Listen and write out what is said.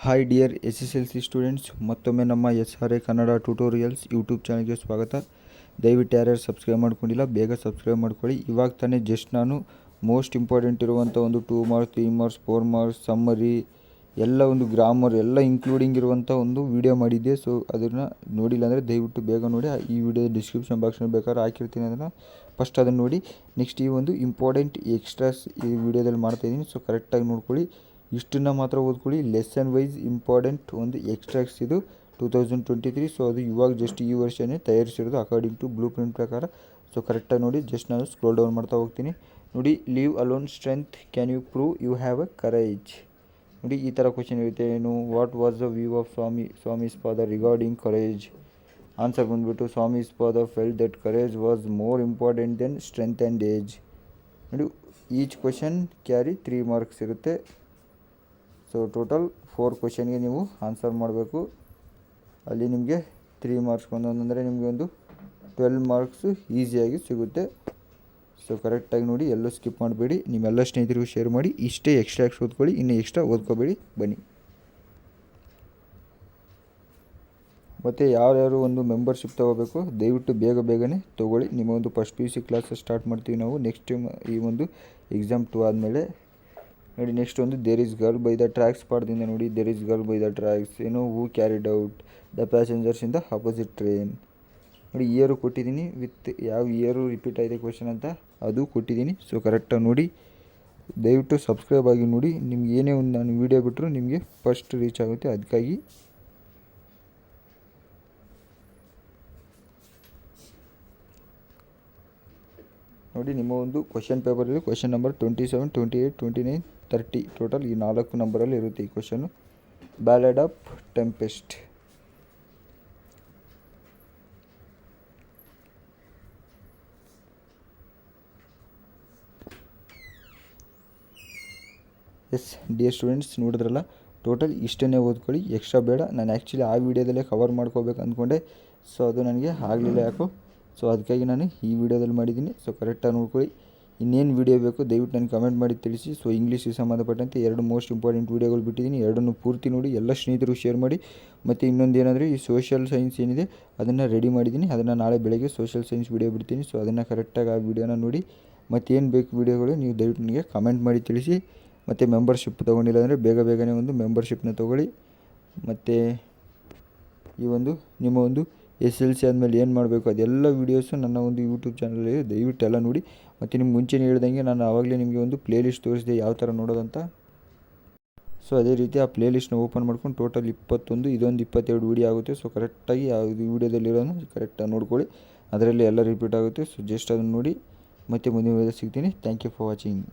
Hi dear SSLC students, ಮತ್ತೊಮ್ಮೆ ನಮ್ಮ SRA Kannada tutorials YouTube ಚಾನಲ್ಗೆ ಸ್ವಾಗತ. ದಯವಿಟ್ಟು ಯಾರ್ಯಾರು ಸಬ್ಸ್ಕ್ರೈಬ್ ಮಾಡ್ಕೊಂಡಿಲ್ಲ ಬೇಗ ಸಬ್ಸ್ಕ್ರೈಬ್ ಮಾಡ್ಕೊಳ್ಳಿ. ಇವಾಗ ತಾನೇ ಜಸ್ಟ್ ನಾನು ಮೋಸ್ಟ್ ಇಂಪಾರ್ಟೆಂಟ್ ಇರುವಂಥ ಒಂದು 2 ಮಾರ್ಕ್ಸ್ 3 ಮಾರ್ಕ್ಸ್ 4 ಮಾರ್ಕ್ಸ್ ಸಮ್ಮರಿ ಎಲ್ಲ ಒಂದು ಗ್ರಾಮರ್ ಎಲ್ಲ ಇಂಕ್ಲೂಡಿಂಗ್ ಇರುವಂಥ ಒಂದು ವಿಡಿಯೋ ಮಾಡಿದ್ದೆ. ಸೊ ಅದನ್ನು ನೋಡಿಲ್ಲ ಅಂದರೆ ದಯವಿಟ್ಟು ಬೇಗ ನೋಡಿ. ಈ ವಿಡಿಯೋ ಡಿಸ್ಕ್ರಿಪ್ಷನ್ ಬಾಕ್ಸ್ನಲ್ಲಿ ಬೇಕಾದ್ರೆ ಹಾಕಿರ್ತೀನಿ, ಅದನ್ನು ಫಸ್ಟ್ ಅದನ್ನು ನೋಡಿ. ನೆಕ್ಸ್ಟ್ ಈ ಒಂದು ಇಂಪಾರ್ಟೆಂಟ್ ಎಕ್ಸ್ಟ್ರಾಸ್ ಈ ವಿಡಿಯೋದಲ್ಲಿ ಮಾಡ್ತಾಯಿದ್ದೀನಿ. ಸೊ ಕರೆಕ್ಟಾಗಿ ನೋಡ್ಕೊಳ್ಳಿ, ಇಷ್ಟನ್ನು ಮಾತ್ರ ಓದ್ಕೊಳ್ಳಿ. ಲೆಸನ್ ವೈಸ್ ಇಂಪಾರ್ಟೆಂಟ್ ಒಂದು ಎಕ್ಸ್ಟ್ರಾಕ್ಸ್ ಇದು 2023. ಸೊ ಅದು ಇವಾಗ ಜಸ್ಟ್ ಈ ವರ್ಷನೇ ತಯಾರಿಸಿರೋದು ಅಕಾರ್ಡಿಂಗ್ ಟು ಬ್ಲೂ ಪ್ರಿಂಟ್ ಪ್ರಕಾರ. ಸೊ ಕರೆಕ್ಟಾಗಿ ನೋಡಿ. ಜಸ್ಟ್ ನಾನು ಸ್ಕ್ರೋಲ್ ಡೌನ್ ಮಾಡ್ತಾ ಹೋಗ್ತೀನಿ. ನೋಡಿ, leave alone strength, can you prove you have a courage. ನೋಡಿ ಈ ಥರ ಕ್ವಶನ್ ಇರುತ್ತೆ. ಏನು, what was the view of Swami's father regarding courage? Answer ಬಂದುಬಿಟ್ಟು Swami's father felt that courage was more important than strength and age. ನೋಡಿ, each question carry 3 marks ಇರುತ್ತೆ. So total 4 ಕ್ವಶನ್ಗೆ ನೀವು ಆನ್ಸರ್ ಮಾಡಬೇಕು. ಅಲ್ಲಿ ನಿಮಗೆ 3 ಮಾರ್ಕ್ಸ್ ಒಂದೊಂದಂದರೆ ನಿಮಗೆ ಒಂದು 12 ಮಾರ್ಕ್ಸು ಈಸಿಯಾಗಿ ಸಿಗುತ್ತೆ. ಸೊ ಕರೆಕ್ಟಾಗಿ ನೋಡಿ, ಎಲ್ಲೂ ಸ್ಕಿಪ್ ಮಾಡಬೇಡಿ. ನಿಮ್ಮೆಲ್ಲ ಸ್ನೇಹಿತರಿಗೂ ಶೇರ್ ಮಾಡಿ. ಇಷ್ಟೇ ಎಕ್ಸ್ಟ್ರಾಕ್ಸ್ ಓದ್ಕೊಳ್ಳಿ, ಇನ್ನೂ ಎಕ್ಸ್ಟ್ರಾ ಓದ್ಕೋಬೇಡಿ. ಬನ್ನಿ. ಮತ್ತು ಯಾರ್ಯಾರು ಒಂದು ಮೆಂಬರ್ಶಿಪ್ ತೊಗೋಬೇಕು ದಯವಿಟ್ಟು ಬೇಗನೆ ತೊಗೊಳ್ಳಿ. ನಿಮ್ಮ ಒಂದು ಫಸ್ಟ್ PUC ಕ್ಲಾಸ್ ಸ್ಟಾರ್ಟ್ ಮಾಡ್ತೀವಿ ನಾವು ನೆಕ್ಸ್ಟ್ ಈ ಒಂದು ಎಕ್ಸಾಮ್ 2 ಆದಮೇಲೆ. ನೋಡಿ, ನೆಕ್ಸ್ಟ್ ಒಂದು there is girl by the tracks ಪಾಠದಿಂದ ನೋಡಿ. There is girl by the tracks, ಏನು, who carried out the passengers in the opposite train. ನೋಡಿ, ಇಯರು ಕೊಟ್ಟಿದ್ದೀನಿ, ವಿತ್ ಯಾವ ಇಯರು ರಿಪೀಟ್ ಆಗಿದೆ ಕ್ವಶನ್ ಅಂತ ಅದು ಕೊಟ್ಟಿದ್ದೀನಿ. ಸೊ ಕರೆಕ್ಟಾಗಿ ನೋಡಿ. ದಯವಿಟ್ಟು ಸಬ್ಸ್ಕ್ರೈಬ್ ಆಗಿ ನೋಡಿ. ನಿಮ್ಗೆ ಏನೇ ಒಂದು ನಾನು ವೀಡಿಯೋ ಬಿಟ್ಟರು ನಿಮಗೆ ಫಸ್ಟ್ ರೀಚ್ ಆಗುತ್ತೆ. ಅದಕ್ಕಾಗಿ ನೋಡಿ, ನಿಮ್ಮ ಒಂದು ಕ್ವಶನ್ ಪೇಪರಲ್ಲಿ ಕ್ವಶನ್ ನಂಬರ್ 27, 28, 29, 30 ಟೋಟಲ್ ಈ 4 ನಂಬರಲ್ಲಿ ಇರುತ್ತೆ ಈ question. Ballad of tempest. S dear students, ನೋಡಿದ್ರಲ್ಲ, ಟೋಟಲ್ ಇಷ್ಟನ್ನೇ ಓದ್ಕೊಳ್ಳಿ, ಎಕ್ಸ್ಟ್ರಾ ಬೇಡ. ನಾನು ಆ್ಯಕ್ಚುಲಿ ಆ ವಿಡಿಯೋದಲ್ಲೇ ಕವರ್ ಮಾಡ್ಕೋಬೇಕು ಅಂದ್ಕೊಂಡೆ. ಸೊ ಅದು ನನಗೆ ಆಗಲಿಲ್ಲ ಯಾಕೋ. ಸೊ ಅದಕ್ಕಾಗಿ ನಾನು ಈ ವಿಡಿಯೋದಲ್ಲಿ ಮಾಡಿದ್ದೀನಿ. ಸೊ ಕರೆಕ್ಟಾಗಿ ನೋಡ್ಕೊಳ್ಳಿ. ಇನ್ನೇನು ವಿಡಿಯೋ ಬೇಕು ದಯವಿಟ್ಟು ನನಗೆ ಕಮೆಂಟ್ ಮಾಡಿ ತಿಳಿಸಿ. ಸೊ ಇಂಗ್ಲೀಷಿಗೆ ಸಂಬಂಧಪಟ್ಟಂತೆ 2 ಮೋಸ್ಟ್ ಇಂಪಾರ್ಟೆಂಟ್ ವೀಡಿಯೋಗಳು ಬಿಟ್ಟಿದ್ದೀನಿ. 2 ಪೂರ್ತಿ ನೋಡಿ, ಎಲ್ಲ ಸ್ನೇಹಿತರು ಶೇರ್ ಮಾಡಿ. ಮತ್ತು ಇನ್ನೊಂದು ಏನಂದರೆ, ಈ ಸೋಷಿಯಲ್ ಸೈನ್ಸ್ ಏನಿದೆ ಅದನ್ನು ರೆಡಿ ಮಾಡಿದ್ದೀನಿ. ಅದನ್ನು ನಾಳೆ ಬೆಳಗ್ಗೆ ಸೋಷಿಯಲ್ ಸೈನ್ಸ್ ವಿಡಿಯೋ ಬಿಡ್ತೀನಿ. ಸೊ ಅದನ್ನು ಕರೆಕ್ಟಾಗಿ ಆ ವಿಡಿಯೋನ ನೋಡಿ. ಮತ್ತೇನು ಬೇಕು ವಿಡಿಯೋಗಳು ನೀವು ದಯವಿಟ್ಟು ನನಗೆ ಕಮೆಂಟ್ ಮಾಡಿ ತಿಳಿಸಿ. ಮತ್ತು ಮೆಂಬರ್ಶಿಪ್ ತೊಗೊಂಡಿಲ್ಲ ಅಂದರೆ ಬೇಗನೆ ಒಂದು ಮೆಂಬರ್ಶಿಪ್ನ ತೊಗೊಳ್ಳಿ. ಮತ್ತು ಈ ಒಂದು ನಿಮ್ಮ ಒಂದು SLC ಆದಮೇಲೆ ಏನು ಮಾಡಬೇಕು ಅದೆಲ್ಲ ವೀಡಿಯೋಸು ನನ್ನ ಒಂದು ಯೂಟ್ಯೂಬ್ ಚಾನಲಲ್ಲಿ ದಯವಿಟ್ಟು ಎಲ್ಲ ನೋಡಿ. ಮತ್ತು ನಿಮ್ಗೆ ಮುಂಚೆನೇ ಹೇಳ್ದಂಗೆ ನಾನು ಆವಾಗಲೇ ನಿಮಗೆ ಒಂದು ಪ್ಲೇಲಿಸ್ಟ್ ತೋರಿಸಿದೆ ಯಾವ ಥರ ನೋಡೋದಂತ. ಸೊ ಅದೇ ರೀತಿ ಆ ಪ್ಲೇಲಿಸ್ಟ್ನ ಓಪನ್ ಮಾಡ್ಕೊಂಡು ಟೋಟಲ್ 21, ಇದೊಂದು 22 ವೀಡಿಯೋ ಆಗುತ್ತೆ. ಸೊ ಕರೆಕ್ಟಾಗಿ ಆ ವೀಡಿಯೋದಲ್ಲಿರೋನು ಕರೆಕ್ಟಾಗಿ ನೋಡ್ಕೊಳ್ಳಿ. ಅದರಲ್ಲಿ ಎಲ್ಲ ರಿಪೀಟ್ ಆಗುತ್ತೆ. ಸೊ ಜಸ್ಟ್ ಅದನ್ನು ನೋಡಿ. ಮತ್ತು ಮುಂದಿನ ವೀಡಿಯೋದಲ್ಲಿ ಸಿಗ್ತೀನಿ. Thank you for watching.